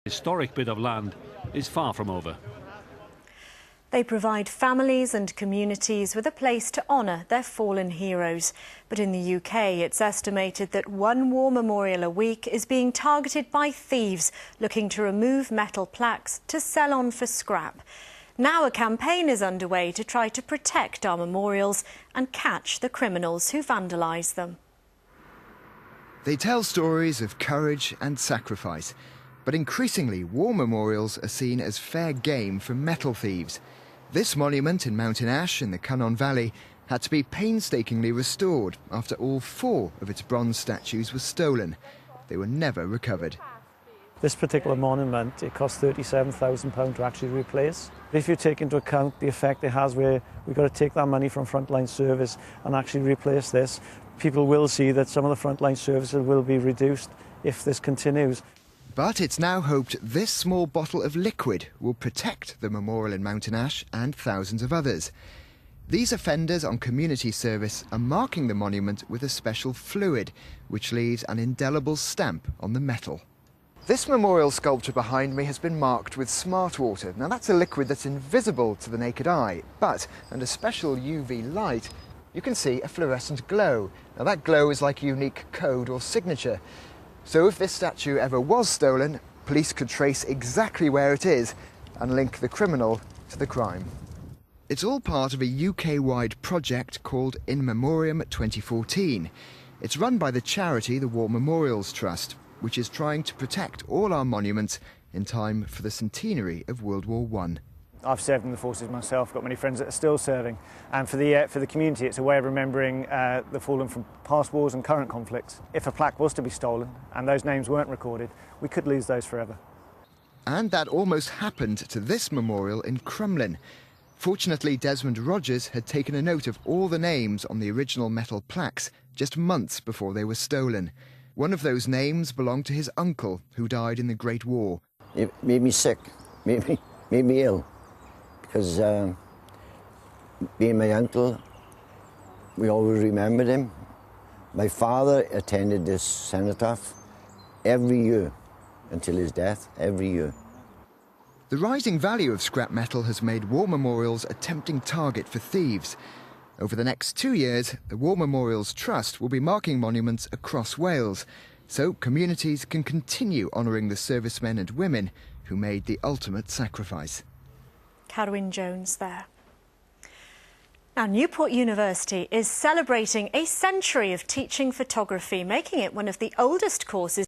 Historic bit of land is far from over. They provide families and communities with a place to honour their fallen heroes. But in the UK, it's estimated that one war memorial a week is being targeted by thieves looking to remove metal plaques to sell on for scrap. Now a campaign is underway to try to protect our memorials and catch the criminals who vandalise them. They tell stories of courage and sacrifice. But increasingly, war memorials are seen as fair game for metal thieves. This monument in Mountain Ash in the Cynon Valley had to be painstakingly restored after all 4 of its bronze statues were stolen. They were never recovered. This particular monument, it cost £37,000 to actually replace. If you take into account the effect it has where we've got to take that money from frontline service and actually replace this, people will see that some of the frontline services will be reduced if this continues. But it's now hoped this small bottle of liquid will protect the memorial in Mountain Ash and thousands of others. These offenders on community service are marking the monument with a special fluid, which leaves an indelible stamp on the metal. This memorial sculpture behind me has been marked with SmartWater. Now that's a liquid that's invisible to the naked eye, but under special UV light, you can see a fluorescent glow. Now that glow is like a unique code or signature. So if this statue ever was stolen, police could trace exactly where it is and link the criminal to the crime. It's all part of a UK-wide project called In Memoriam 2014. It's run by the charity the War Memorials Trust, which is trying to protect all our monuments in time for the centenary of World War I. I've served in the forces myself, got many friends that are still serving, and for the community it's a way of remembering the fallen from past wars and current conflicts. If a plaque was to be stolen and those names weren't recorded, we could lose those forever. And that almost happened to this memorial in Crumlin. Fortunately, Desmond Rogers had taken a note of all the names on the original metal plaques just months before they were stolen. One of those names belonged to his uncle, who died in the Great War. It made me sick, made me ill. Because being my uncle, we always remembered him. My father attended this cenotaph every year until his death, every year. The rising value of scrap metal has made war memorials a tempting target for thieves. Over the next 2 years, the War Memorials Trust will be marking monuments across Wales, so communities can continue honouring the servicemen and women who made the ultimate sacrifice. Carwyn Jones there. Now, Newport University is celebrating a century of teaching photography, making it one of the oldest courses